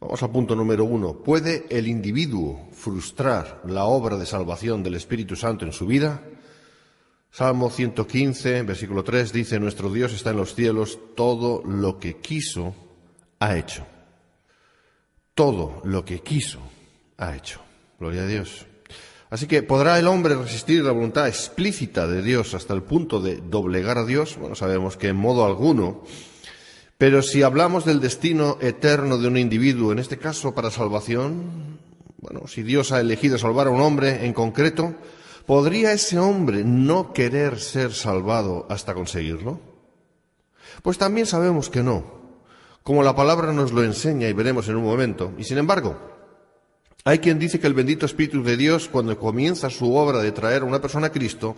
Vamos al punto número 1. ¿Puede el individuo frustrar la obra de salvación del Espíritu Santo en su vida? Salmo 115, versículo 3, dice: nuestro Dios está en los cielos, todo lo que quiso ha hecho. Todo lo que quiso ha hecho. Gloria a Dios. Así que, ¿podrá el hombre resistir la voluntad explícita de Dios hasta el punto de doblegar a Dios? Bueno, sabemos que en modo alguno. Pero si hablamos del destino eterno de un individuo, en este caso para salvación, bueno, si Dios ha elegido salvar a un hombre en concreto, ¿podría ese hombre no querer ser salvado hasta conseguirlo? Pues también sabemos que no, como la palabra nos lo enseña y veremos en un momento. Y sin embargo, hay quien dice que el bendito Espíritu de Dios, cuando comienza su obra de traer a una persona a Cristo,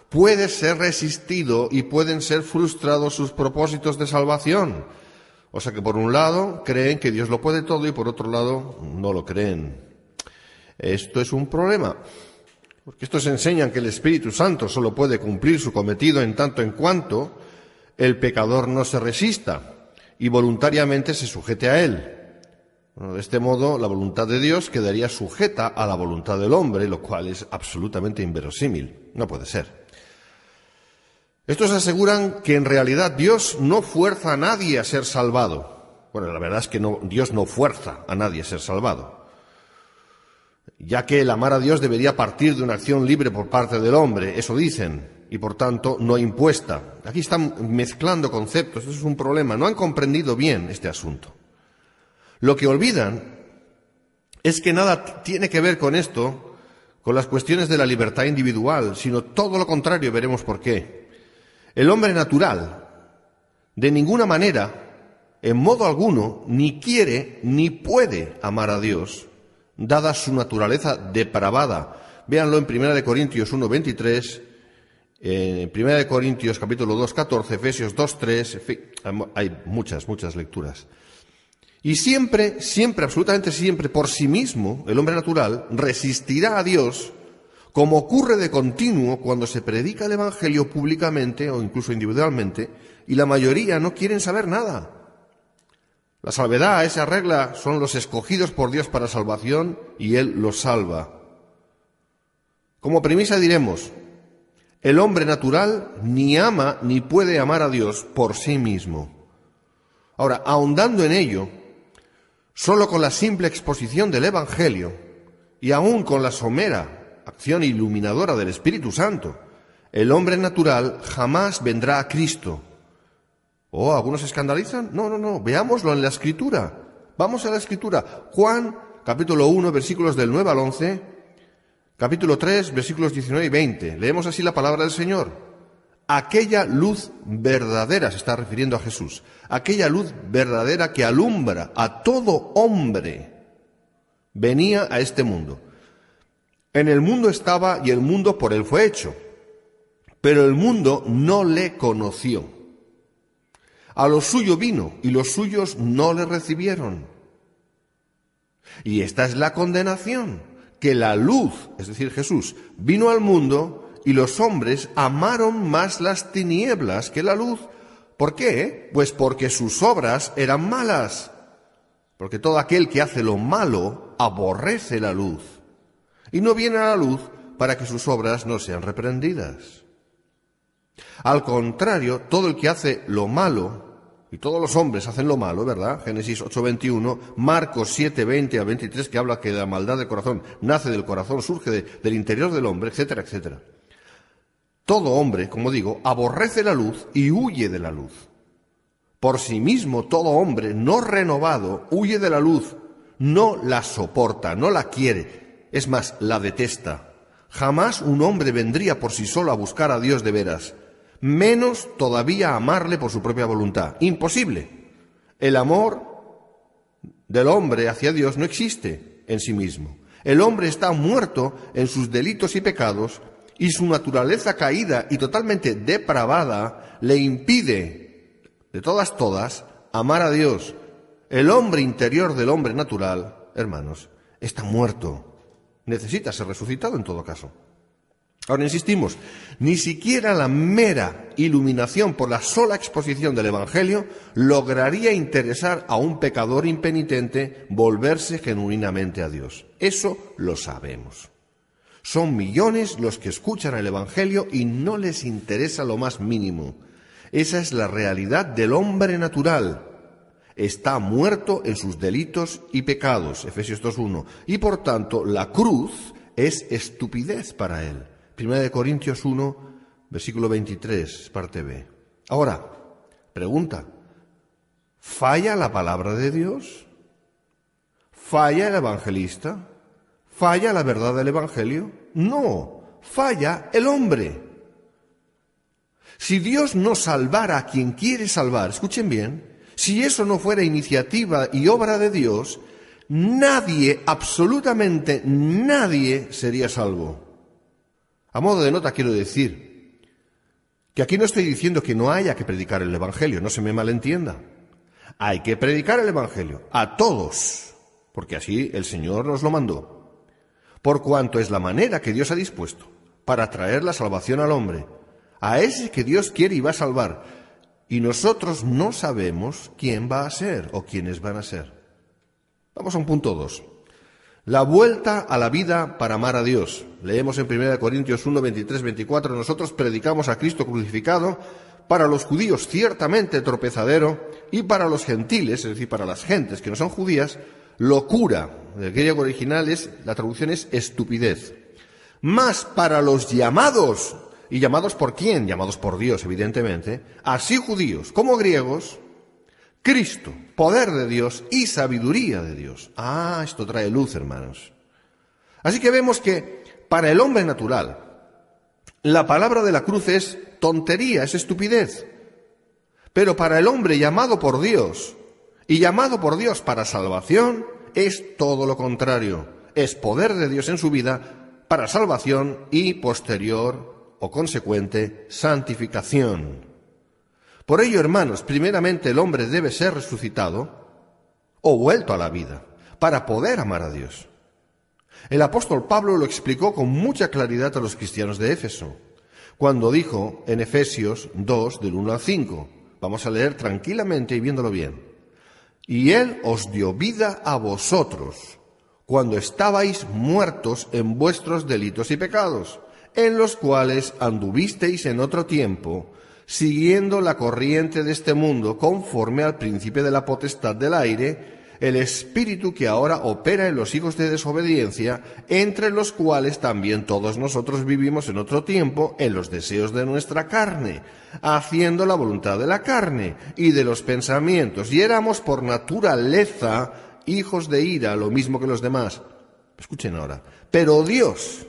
puede ser resistido y pueden ser frustrados sus propósitos de salvación. O sea que por un lado creen que Dios lo puede todo y por otro lado no lo creen. Esto es un problema, porque estos enseñan que el Espíritu Santo solo puede cumplir su cometido en tanto en cuanto el pecador no se resista y voluntariamente se sujete a él. Bueno, de este modo, la voluntad de Dios quedaría sujeta a la voluntad del hombre, lo cual es absolutamente inverosímil. No puede ser. Estos aseguran que en realidad Dios no fuerza a nadie a ser salvado. Bueno, la verdad es que Dios no fuerza a nadie a ser salvado, ya que el amar a Dios debería partir de una acción libre por parte del hombre, eso dicen, y por tanto no impuesta. Aquí están mezclando conceptos, eso es un problema. No han comprendido bien este asunto. Lo que olvidan es que nada tiene que ver con esto, con las cuestiones de la libertad individual, sino todo lo contrario, veremos por qué. El hombre natural, de ninguna manera, en modo alguno, ni quiere ni puede amar a Dios, dada su naturaleza depravada. Véanlo en 1 Corintios 1:23, en 1 Corintios capítulo 2:14, Efesios 2:3, hay muchas lecturas. Y siempre, absolutamente siempre, por sí mismo, el hombre natural resistirá a Dios, como ocurre de continuo cuando se predica el Evangelio públicamente o incluso individualmente, y la mayoría no quieren saber nada. La salvedad a esa regla son los escogidos por Dios para salvación y Él los salva. Como premisa diremos, el hombre natural ni ama ni puede amar a Dios por sí mismo. Ahora, ahondando en ello, solo con la simple exposición del Evangelio y aún con la somera acción iluminadora del Espíritu Santo, el hombre natural jamás vendrá a Cristo. ¿Oh, algunos se escandalizan? No, veámoslo en la Escritura. Vamos a la Escritura. Juan, capítulo 1, versículos del 9 al 11, capítulo 3, versículos 19 y 20. Leemos así la palabra del Señor. Aquella luz verdadera, se está refiriendo a Jesús, aquella luz verdadera que alumbra a todo hombre, venía a este mundo. En el mundo estaba y el mundo por él fue hecho, pero el mundo no le conoció. A lo suyo vino y los suyos no le recibieron. Y esta es la condenación, que la luz, es decir, Jesús, vino al mundo y los hombres amaron más las tinieblas que la luz. ¿Por qué? Pues porque sus obras eran malas. Porque todo aquel que hace lo malo aborrece la luz y no viene a la luz para que sus obras no sean reprendidas. Al contrario, todo el que hace lo malo, y todos los hombres hacen lo malo, ¿verdad? Génesis 8:21, Marcos 7:20 a 23, que habla que la maldad del corazón nace del corazón, surge del interior del hombre, etcétera, etcétera. Todo hombre, como digo, aborrece la luz y huye de la luz. Por sí mismo, todo hombre no renovado huye de la luz, no la soporta, no la quiere, es más, la detesta. Jamás un hombre vendría por sí solo a buscar a Dios de veras, menos todavía amarle por su propia voluntad. Imposible. El amor del hombre hacia Dios no existe en sí mismo. El hombre está muerto en sus delitos y pecados, y su naturaleza caída y totalmente depravada le impide, de todas, amar a Dios. El hombre interior del hombre natural, hermanos, está muerto. Necesita ser resucitado en todo caso. Ahora insistimos, ni siquiera la mera iluminación por la sola exposición del Evangelio lograría interesar a un pecador impenitente volverse genuinamente a Dios. Eso lo sabemos. Son millones los que escuchan el Evangelio y no les interesa lo más mínimo. Esa es la realidad del hombre natural. Está muerto en sus delitos y pecados, Efesios 2:1, y por tanto la cruz es estupidez para él. 1 Corintios 1, versículo 23, parte B. Ahora, pregunta, ¿falla la palabra de Dios? ¿Falla el evangelista? ¿Falla la verdad del Evangelio? No, falla el hombre. Si Dios no salvara a quien quiere salvar, escuchen bien, si eso no fuera iniciativa y obra de Dios, nadie, absolutamente nadie, sería salvo. A modo de nota quiero decir que aquí no estoy diciendo que no haya que predicar el Evangelio, no se me malentienda. Hay que predicar el Evangelio a todos, porque así el Señor nos lo mandó, por cuanto es la manera que Dios ha dispuesto para traer la salvación al hombre, a ese que Dios quiere y va a salvar, y nosotros no sabemos quién va a ser o quiénes van a ser. Vamos a un punto 2. La vuelta a la vida para amar a Dios. Leemos en 1 Corintios 1, 23, 24, nosotros predicamos a Cristo crucificado, para los judíos ciertamente tropezadero, y para los gentiles, es decir, para las gentes que no son judías, locura. El griego original la traducción es estupidez. Mas para los llamados, ¿y llamados por quién? Llamados por Dios, evidentemente, así judíos como griegos, Cristo, poder de Dios y sabiduría de Dios. Esto trae luz, hermanos. Así que vemos que para el hombre natural, la palabra de la cruz es tontería, es estupidez. Pero para el hombre llamado por Dios y llamado por Dios para salvación, es todo lo contrario. Es poder de Dios en su vida para salvación y posterior o consecuente santificación. Por ello, hermanos, primeramente el hombre debe ser resucitado o vuelto a la vida para poder amar a Dios. El apóstol Pablo lo explicó con mucha claridad a los cristianos de Éfeso, cuando dijo en Efesios 2, del 1 al 5, vamos a leer tranquilamente y viéndolo bien, y Él os dio vida a vosotros, cuando estabais muertos en vuestros delitos y pecados, en los cuales anduvisteis en otro tiempo, siguiendo la corriente de este mundo, conforme al príncipe de la potestad del aire, el espíritu que ahora opera en los hijos de desobediencia, entre los cuales también todos nosotros vivimos en otro tiempo, en los deseos de nuestra carne, haciendo la voluntad de la carne y de los pensamientos, y éramos por naturaleza hijos de ira, lo mismo que los demás. Escuchen ahora. Pero Dios,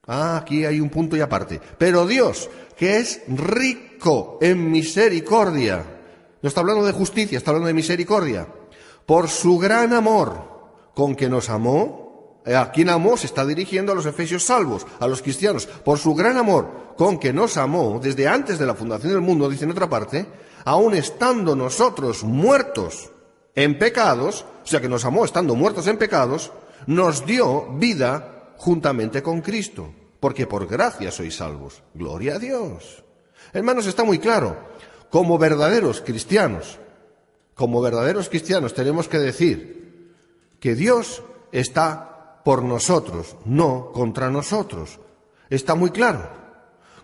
aquí hay un punto y aparte, pero Dios, que es rico en misericordia, no está hablando de justicia, está hablando de misericordia, por su gran amor con que nos amó, a quien amó se está dirigiendo a los efesios salvos, a los cristianos, por su gran amor con que nos amó desde antes de la fundación del mundo, dice en otra parte, aun estando nosotros muertos en pecados, o sea que nos amó estando muertos en pecados, nos dio vida juntamente con Cristo, porque por gracia sois salvos. Gloria a Dios. Hermanos, está muy claro, como verdaderos cristianos tenemos que decir que Dios está por nosotros, no contra nosotros. Está muy claro.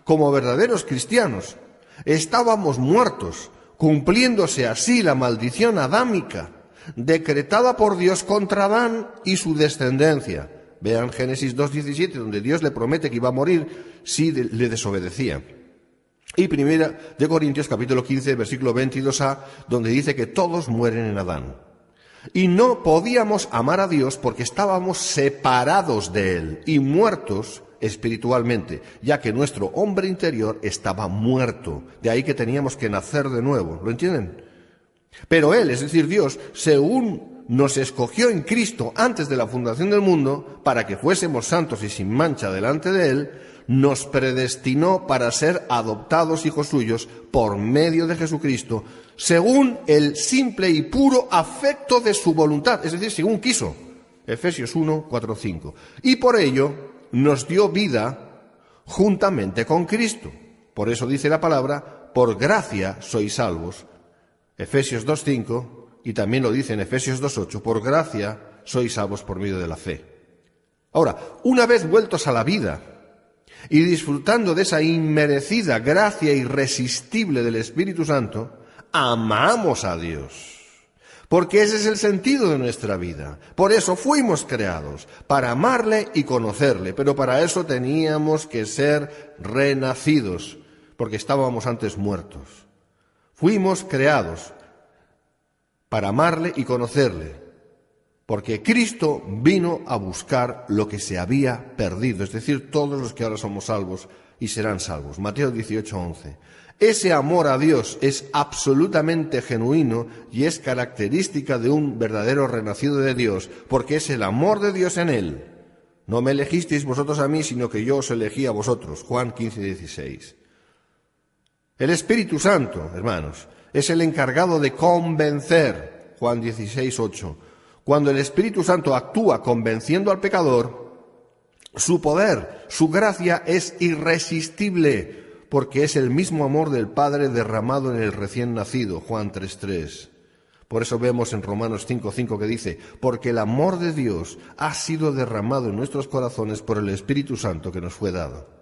Como verdaderos cristianos estábamos muertos, cumpliéndose así la maldición adámica, decretada por Dios contra Adán y su descendencia. Vean Génesis 2:17, donde Dios le promete que iba a morir si le desobedecía. Y 1 Corintios capítulo 15, versículo 22a, donde dice que todos mueren en Adán. Y no podíamos amar a Dios porque estábamos separados de Él y muertos espiritualmente, ya que nuestro hombre interior estaba muerto. De ahí que teníamos que nacer de nuevo. ¿Lo entienden? Pero Él, es decir, Dios, según nos escogió en Cristo antes de la fundación del mundo, para que fuésemos santos y sin mancha delante de Él, nos predestinó para ser adoptados hijos suyos por medio de Jesucristo, según el simple y puro afecto de su voluntad, es decir, según quiso. Efesios 1, 4, 5. Y por ello nos dio vida juntamente con Cristo. Por eso dice la palabra, por gracia sois salvos. Efesios 2:5, y también lo dice en Efesios 2:8, por gracia sois salvos por medio de la fe. Ahora, una vez vueltos a la vida y disfrutando de esa inmerecida gracia irresistible del Espíritu Santo, amamos a Dios. Porque ese es el sentido de nuestra vida. Por eso fuimos creados, para amarle y conocerle. Pero para eso teníamos que ser renacidos, porque estábamos antes muertos. Fuimos creados para amarle y conocerle, porque Cristo vino a buscar lo que se había perdido, es decir, todos los que ahora somos salvos y serán salvos. Mateo 18:11. Ese amor a Dios es absolutamente genuino y es característica de un verdadero renacido de Dios, porque es el amor de Dios en él. No me elegisteis vosotros a mí, sino que yo os elegí a vosotros. Juan 15:16. El Espíritu Santo, hermanos, es el encargado de convencer. Juan 16:8. Cuando el Espíritu Santo actúa convenciendo al pecador, su poder, su gracia es irresistible, porque es el mismo amor del Padre derramado en el recién nacido, Juan 3:3. Por eso vemos en Romanos 5:5 que dice, porque el amor de Dios ha sido derramado en nuestros corazones por el Espíritu Santo que nos fue dado.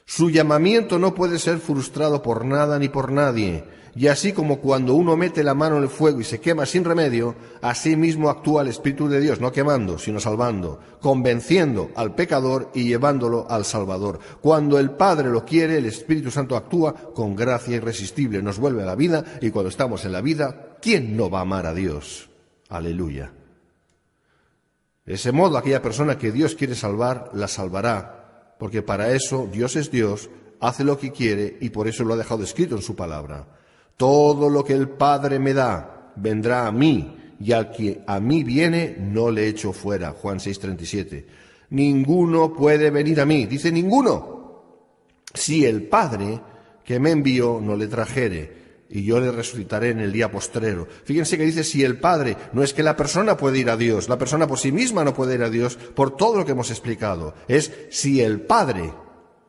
Su llamamiento no puede ser frustrado por nada ni por nadie, y así como cuando uno mete la mano en el fuego y se quema sin remedio, así mismo actúa el Espíritu de Dios, no quemando, sino salvando, convenciendo al pecador y llevándolo al Salvador. Cuando el Padre lo quiere, el Espíritu Santo actúa con gracia irresistible, nos vuelve a la vida, y cuando estamos en la vida, ¿quién no va a amar a Dios? Aleluya. De ese modo, aquella persona que Dios quiere salvar, la salvará, porque para eso Dios es Dios, hace lo que quiere y por eso lo ha dejado escrito en su palabra. Todo lo que el Padre me da vendrá a mí, y al que a mí viene no le echo fuera. Juan 6:37. Ninguno puede venir a mí, dice ninguno, si el Padre que me envió no le trajere, y yo le resucitaré en el día postrero. Fíjense que dice si el Padre, no es que la persona puede ir a Dios, la persona por sí misma no puede ir a Dios por todo lo que hemos explicado. Es si el Padre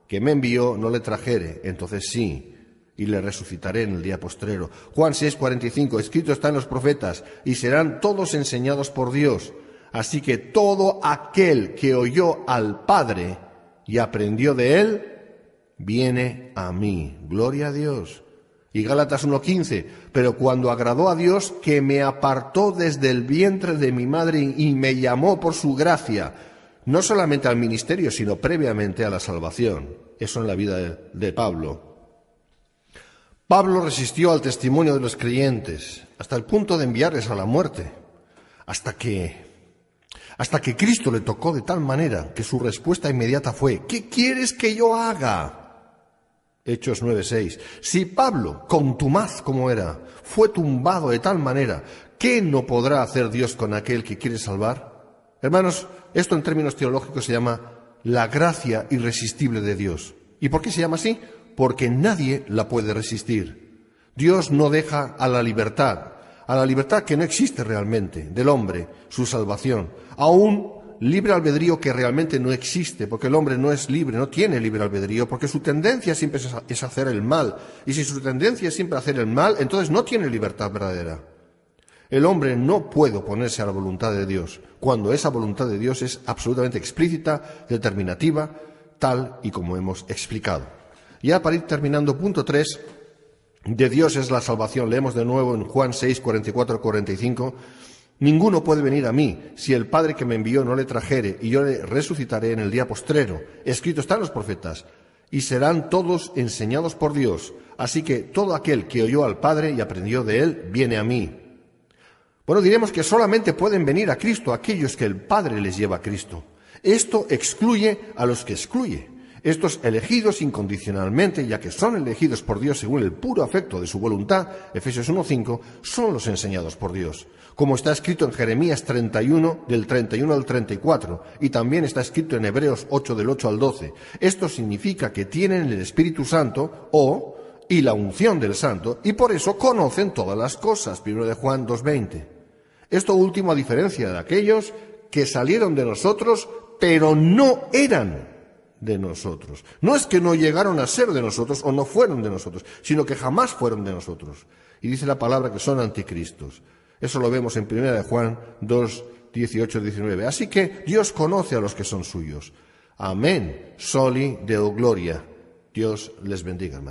que me envió no le trajere, entonces sí, y le resucitaré en el día postrero. Juan 6:45, escrito está en los profetas, y serán todos enseñados por Dios. Así que todo aquel que oyó al Padre y aprendió de él, viene a mí. Gloria a Dios. Y Gálatas 1:15, pero cuando agradó a Dios, que me apartó desde el vientre de mi madre y me llamó por su gracia, no solamente al ministerio, sino previamente a la salvación. Eso en la vida de Pablo. Pablo resistió al testimonio de los creyentes hasta el punto de enviarles a la muerte, hasta que Cristo le tocó de tal manera que su respuesta inmediata fue, ¿qué quieres que yo haga? Hechos 9:6. Si Pablo, contumaz como era, fue tumbado de tal manera, ¿qué no podrá hacer Dios con aquel que quiere salvar? Hermanos, esto en términos teológicos se llama la gracia irresistible de Dios. ¿Y por qué se llama así? Porque nadie la puede resistir. Dios no deja a la libertad que no existe realmente, del hombre, su salvación, a un libre albedrío que realmente no existe, porque el hombre no es libre, no tiene libre albedrío, porque su tendencia siempre es hacer el mal, y si su tendencia es siempre hacer el mal, entonces no tiene libertad verdadera. El hombre no puede oponerse a la voluntad de Dios, cuando esa voluntad de Dios es absolutamente explícita, determinativa, tal y como hemos explicado. Ya para ir terminando, punto 3, de Dios es la salvación. Leemos de nuevo en Juan 6:44-45. Ninguno puede venir a mí si el Padre que me envió no le trajere, y yo le resucitaré en el día postrero. Escrito está en los profetas, y serán todos enseñados por Dios. Así que todo aquel que oyó al Padre y aprendió de él, viene a mí. Bueno, diremos que solamente pueden venir a Cristo aquellos que el Padre les lleva a Cristo. Esto excluye a los que excluye. Estos elegidos incondicionalmente, ya que son elegidos por Dios según el puro afecto de su voluntad, Efesios 1:5, son los enseñados por Dios. Como está escrito en Jeremías 31, del 31 al 34, y también está escrito en Hebreos 8, del 8 al 12. Esto significa que tienen el Espíritu Santo y la unción del Santo, y por eso conocen todas las cosas. 1 de Juan 2:20. Esto último a diferencia de aquellos que salieron de nosotros, pero no eran de nosotros. No es que no llegaron a ser de nosotros o no fueron de nosotros, sino que jamás fueron de nosotros. Y dice la palabra que son anticristos. Eso lo vemos en 1 de Juan 2, 18, 19. Así que Dios conoce a los que son suyos. Amén. Soli Deo Gloria. Dios les bendiga, hermanos.